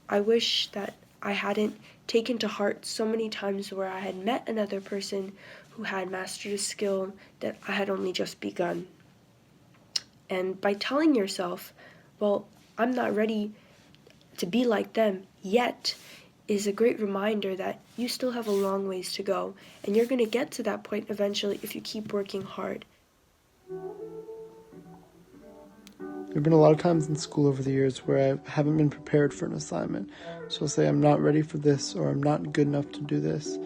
I wish that I hadn't taken to heart so many times where I had met another person who had mastered a skill that I had only just begun. And by telling yourself, well, I'm not ready to be like them yet, is a great reminder that you still have a long ways to go, and you're going to get to that point eventually if you keep working hard. There have been a lot of times in school over the years where I haven't been prepared for an assignment. So I'll say I'm not ready for this, or I'm not good enough to do this.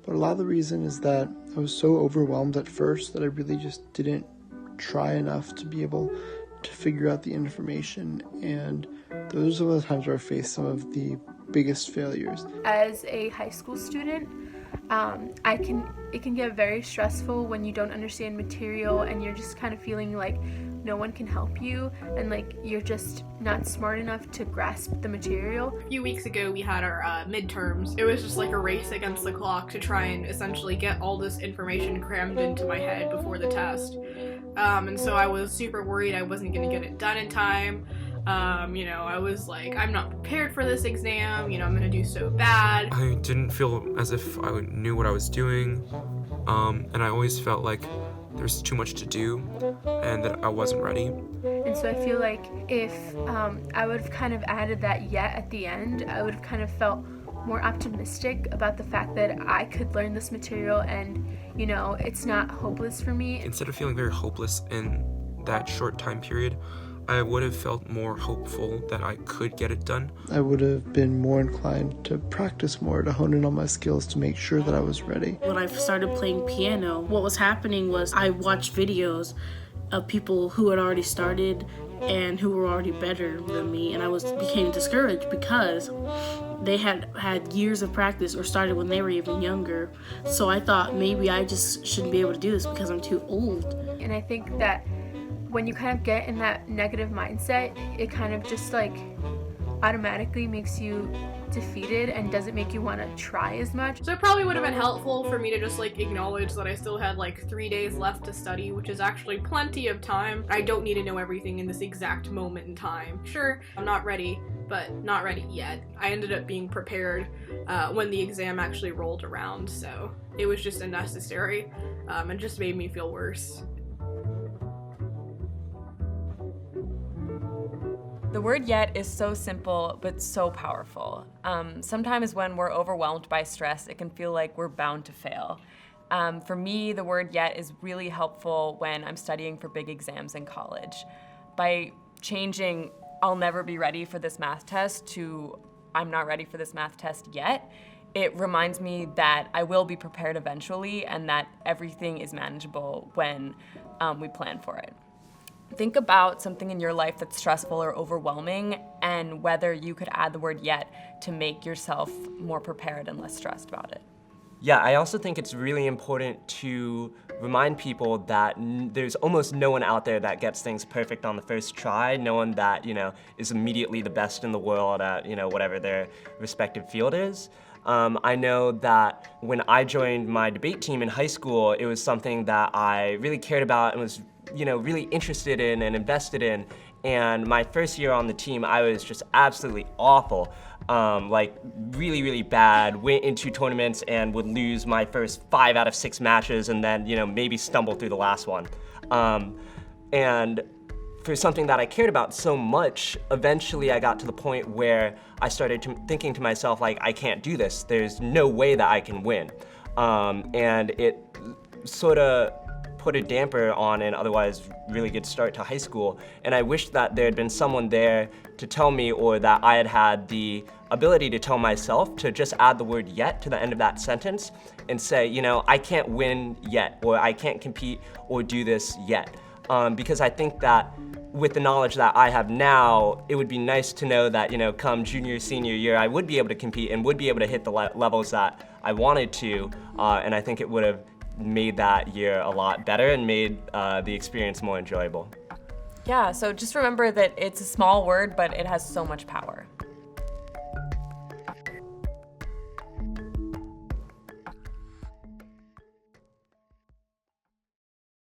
But a lot of the reason is that I was so overwhelmed at first that I really just didn't try enough to be able to figure out the information. And those are the times where I faced some of the biggest failures. As a high school student, it can get very stressful when you don't understand material and you're just kind of feeling like no one can help you and like you're just not smart enough to grasp the material. A few weeks ago we had our midterms. It was just like a race against the clock to try and essentially get all this information crammed into my head before the test. And so I was super worried I wasn't going to get it done in time. I was like, I'm not prepared for this exam, I'm gonna do so bad. I didn't feel as if I knew what I was doing, and I always felt like there's too much to do and that I wasn't ready. And so I feel like if I would have kind of added that yet at the end, I would have kind of felt more optimistic about the fact that I could learn this material and, it's not hopeless for me. Instead of feeling very hopeless in that short time period, I would have felt more hopeful that I could get it done. I would have been more inclined to practice more, to hone in on my skills, to make sure that I was ready. When I started playing piano, what was happening was I watched videos of people who had already started and who were already better than me, and I became discouraged because they had years of practice or started when they were even younger. So I thought maybe I just shouldn't be able to do this because I'm too old. And I think that when you kind of get in that negative mindset, it kind of just like automatically makes you defeated and doesn't make you want to try as much. So it probably would have been helpful for me to just like acknowledge that I still had like 3 days left to study, which is actually plenty of time. I don't need to know everything in this exact moment in time. Sure, I'm not ready, but not ready yet. I ended up being prepared when the exam actually rolled around, so it was just unnecessary and just made me feel worse. The word yet is so simple, but so powerful. Sometimes when we're overwhelmed by stress, it can feel like we're bound to fail. For me, the word yet is really helpful when I'm studying for big exams in college. By changing, I'll never be ready for this math test to I'm not ready for this math test yet, it reminds me that I will be prepared eventually and that everything is manageable when we plan for it. Think about something in your life that's stressful or overwhelming and whether you could add the word yet to make yourself more prepared and less stressed about it. Yeah, I also think it's really important to remind people that there's almost no one out there that gets things perfect on the first try, no one that, is immediately the best in the world at, whatever their respective field is. I know that when I joined my debate team in high school, it was something that I really cared about and was really interested in and invested in. And my first year on the team, I was just absolutely awful. Really, really bad. Went into tournaments and would lose my first 5 out of 6 matches and then, maybe stumble through the last one. And for something that I cared about so much, eventually I got to the point where I started thinking to myself, like, I can't do this. There's no way that I can win. And it sort of put a damper on an otherwise really good start to high school. And I wish that there had been someone there to tell me, or that I had had the ability to tell myself to just add the word yet to the end of that sentence and say, I can't win yet, or I can't compete or do this yet. Because I think that with the knowledge that I have now, it would be nice to know that, come junior, senior year, I would be able to compete and would be able to hit the levels that I wanted to. And I think it would have made that year a lot better and made the experience more enjoyable. Yeah, so just remember that it's a small word, but it has so much power.